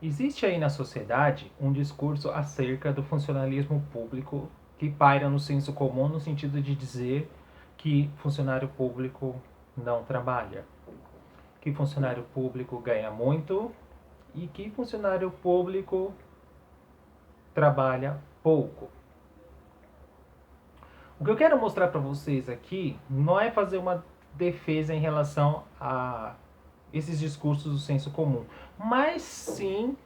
Existe aí na sociedade um discurso acerca do funcionalismo público que paira no senso comum no sentido de dizer que funcionário público não trabalha, que funcionário público ganha muito e que funcionário público trabalha pouco. O que eu quero mostrar para vocês aqui não é fazer uma defesa em relação a esses discursos do senso comum, mas sim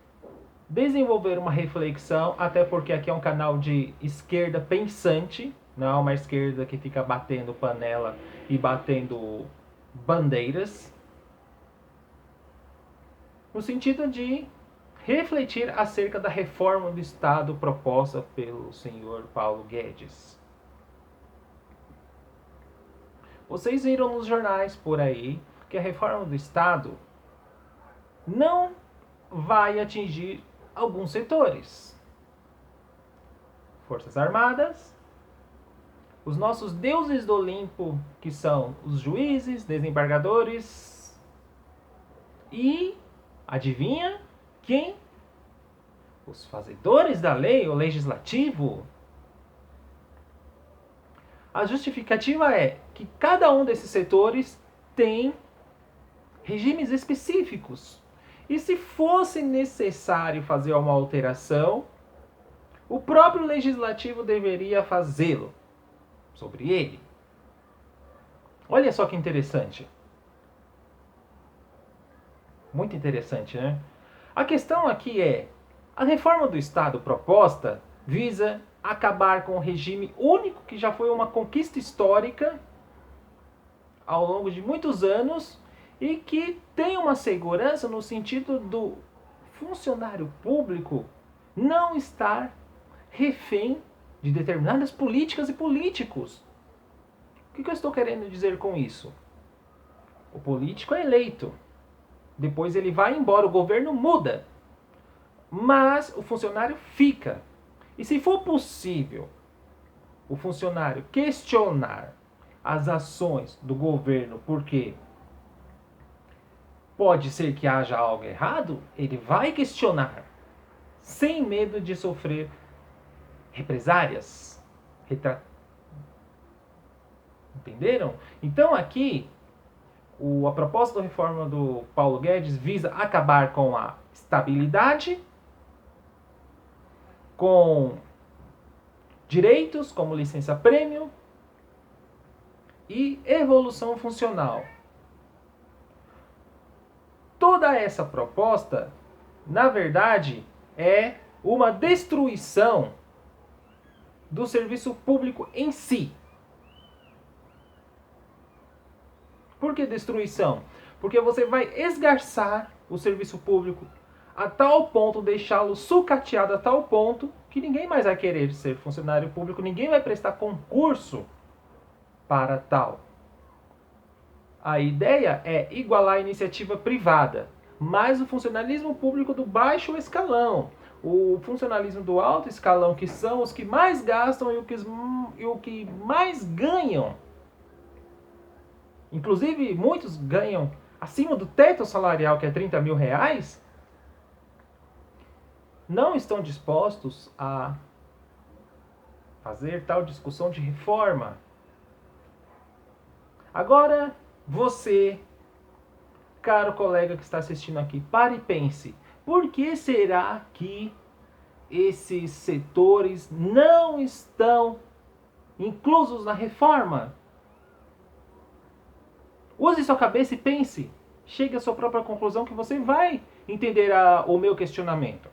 desenvolver uma reflexão, até porque aqui é um canal de esquerda pensante, não é uma esquerda que fica batendo panela e batendo bandeiras, no sentido de refletir acerca da reforma do Estado proposta pelo senhor Paulo Guedes. Vocês viram nos jornais por aí que a reforma do Estado não vai atingir alguns setores. Forças Armadas, os nossos deuses do Olimpo, que são os juízes, desembargadores, e, adivinha, quem? Os fazedores da lei, o legislativo. A justificativa é que cada um desses setores tem regimes específicos. E se fosse necessário fazer uma alteração, o próprio legislativo deveria fazê-lo sobre ele. Olha só que interessante. Muito interessante, né? A questão aqui é: a reforma do Estado proposta visa acabar com o regime único que já foi uma conquista histórica ao longo de muitos anos e que tem uma segurança no sentido do funcionário público não estar refém de determinadas políticas e políticos. O que eu estou querendo dizer com isso? O político é eleito, depois ele vai embora, o governo muda, mas o funcionário fica. E se for possível o funcionário questionar as ações do governo, porque pode ser que haja algo errado, ele vai questionar, sem medo de sofrer represárias. Entenderam? Então aqui, a proposta da reforma do Paulo Guedes visa acabar com a estabilidade, com direitos como licença-prêmio e evolução funcional. Toda essa proposta, na verdade, é uma destruição do serviço público em si. Por que destruição? Porque você vai esgarçar o serviço público a tal ponto, deixá-lo sucateado a tal ponto, que ninguém mais vai querer ser funcionário público, ninguém vai prestar concurso para tal. A ideia é igualar a iniciativa privada, mas o funcionalismo público do baixo escalão, o funcionalismo do alto escalão, que são os que mais gastam e o que mais ganham. Inclusive, muitos ganham acima do teto salarial, que é 30 mil reais, não estão dispostos a fazer tal discussão de reforma. Agora, você, caro colega que está assistindo aqui, pare e pense: por que será que esses setores não estão inclusos na reforma? Use sua cabeça e pense. Chegue à sua própria conclusão que você vai entender o meu questionamento.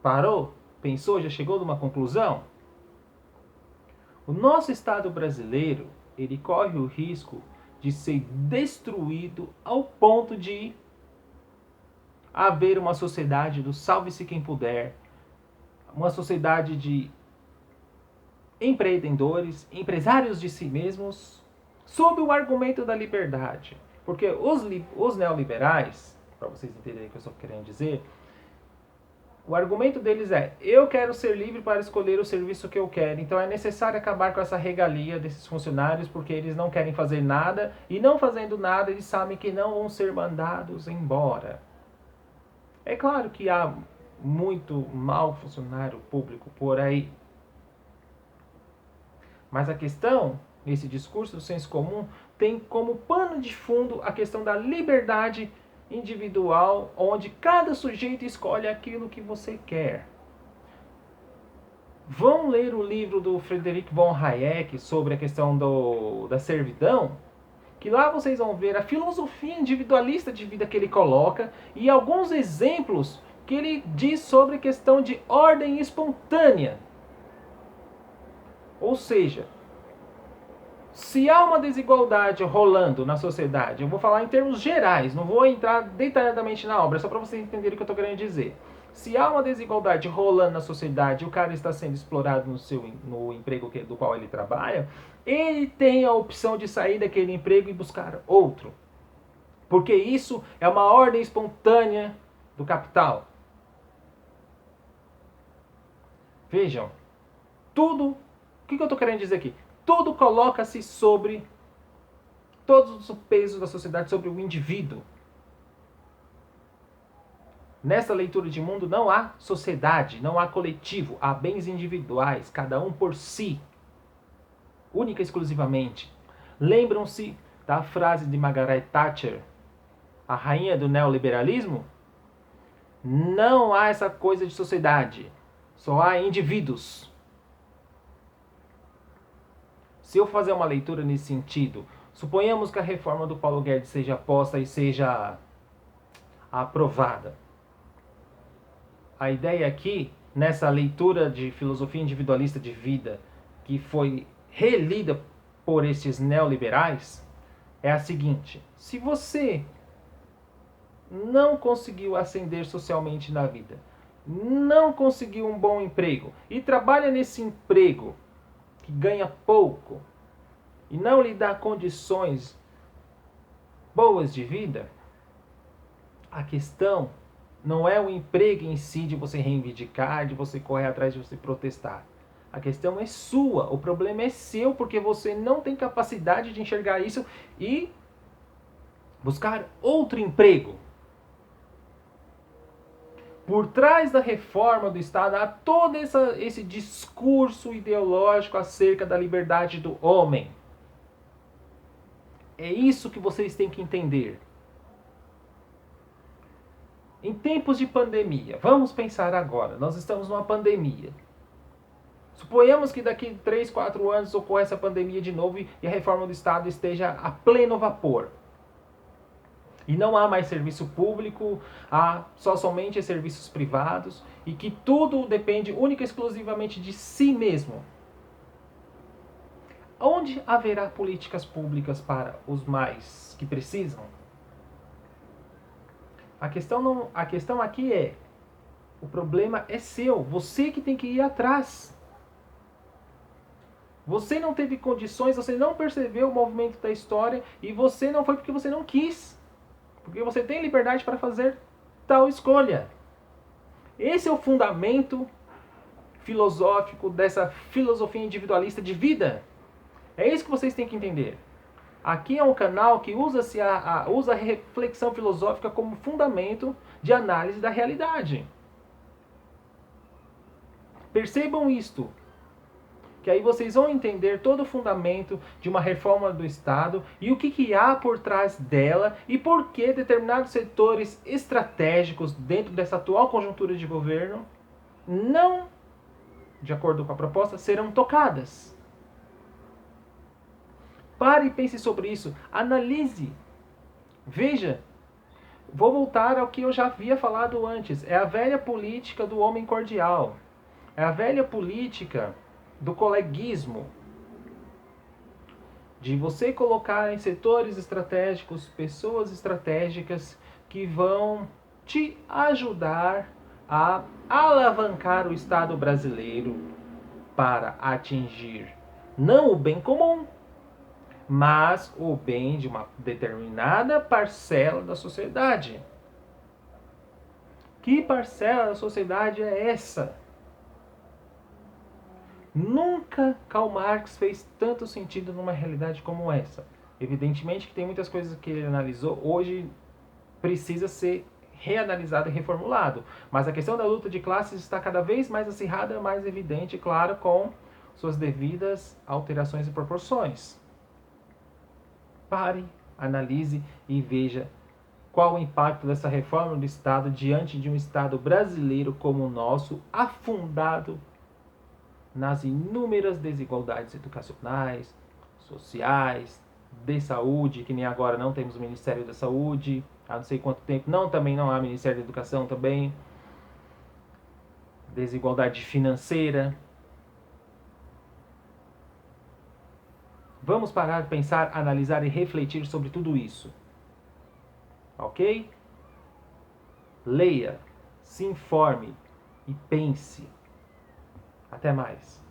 Parou? Pensou? Já chegou numa conclusão? O nosso Estado brasileiro, ele corre o risco de ser destruído ao ponto de haver uma sociedade do salve-se quem puder, uma sociedade de empreendedores, empresários de si mesmos, sob o argumento da liberdade. Porque os neoliberais, para vocês entenderem o que eu estou querendo dizer, O argumento deles é: eu quero ser livre para escolher o serviço que eu quero, então é necessário acabar com essa regalia desses funcionários, porque eles não querem fazer nada, e não fazendo nada, eles sabem que não vão ser mandados embora. É claro que há muito mau funcionário público por aí, mas a questão, esse discurso do senso comum, tem como pano de fundo a questão da liberdade individual, onde cada sujeito escolhe aquilo que você quer. Vão ler o livro do Friedrich von Hayek sobre a questão da servidão, que lá vocês vão ver a filosofia individualista de vida que ele coloca e alguns exemplos que ele diz sobre a questão de ordem espontânea. Ou seja, se há uma desigualdade rolando na sociedade, eu vou falar em termos gerais, não vou entrar detalhadamente na obra, só para vocês entenderem o que eu estou querendo dizer. Se há uma desigualdade rolando na sociedade e o cara está sendo explorado no emprego do qual ele trabalha, ele tem a opção de sair daquele emprego e buscar outro. Porque isso é uma ordem espontânea do capital. Vejam, tudo... O que eu estou querendo dizer aqui? Tudo coloca-se sobre todos os pesos da sociedade, sobre o indivíduo. Nessa leitura de mundo não há sociedade, não há coletivo, há bens individuais, cada um por si, única e exclusivamente. Lembram-se da frase de Margaret Thatcher, a rainha do neoliberalismo? Não há essa coisa de sociedade, só há indivíduos. Se eu fazer uma leitura nesse sentido, suponhamos que a reforma do Paulo Guedes seja posta e seja aprovada. A ideia aqui, nessa leitura de filosofia individualista de vida, que foi relida por esses neoliberais, é a seguinte: se você não conseguiu ascender socialmente na vida, não conseguiu um bom emprego e trabalha nesse emprego que ganha pouco e não lhe dá condições boas de vida, a questão não é o emprego em si de você reivindicar, de você correr atrás, de você protestar. A questão é sua, o problema é seu, porque você não tem capacidade de enxergar isso e buscar outro emprego. Por trás da reforma do Estado há todo esse discurso ideológico acerca da liberdade do homem. É isso que vocês têm que entender. Em tempos de pandemia, vamos pensar agora, nós estamos numa pandemia. Suponhamos que daqui 3, 4 anos ocorra essa pandemia de novo e a reforma do Estado esteja a pleno vapor. E não há mais serviço público, há somente serviços privados e que tudo depende única e exclusivamente de si mesmo. Onde haverá políticas públicas para os mais que precisam? A questão aqui é, o problema é seu, você que tem que ir atrás. Você não teve condições, você não percebeu o movimento da história e você não foi porque você não quis. Porque você tem liberdade para fazer tal escolha. Esse é o fundamento filosófico dessa filosofia individualista de vida. É isso que vocês têm que entender. Aqui é um canal que usa a reflexão filosófica como fundamento de análise da realidade. Percebam isto, que aí vocês vão entender todo o fundamento de uma reforma do Estado e o que há por trás dela e por que determinados setores estratégicos dentro dessa atual conjuntura de governo não, de acordo com a proposta, serão tocadas. Pare e pense sobre isso. Analise. Veja. Vou voltar ao que eu já havia falado antes. É a velha política do homem cordial. É a velha política do coleguismo. De você colocar em setores estratégicos pessoas estratégicas que vão te ajudar a alavancar o Estado brasileiro para atingir não o bem comum, mas o bem de uma determinada parcela da sociedade. Que parcela da sociedade é essa? Nunca Karl Marx fez tanto sentido numa realidade como essa. Evidentemente que tem muitas coisas que ele analisou hoje precisa ser reanalisado e reformulado. Mas a questão da luta de classes está cada vez mais acirrada, mais evidente, claro, com suas devidas alterações e proporções. Pare, analise e veja qual o impacto dessa reforma do Estado diante de um Estado brasileiro como o nosso, afundado nas inúmeras desigualdades educacionais, sociais, de saúde, que nem agora não temos o Ministério da Saúde, há não sei quanto tempo, também não há Ministério da Educação também, desigualdade financeira. Vamos parar, pensar, analisar e refletir sobre tudo isso. Ok? Leia, se informe e pense. Até mais.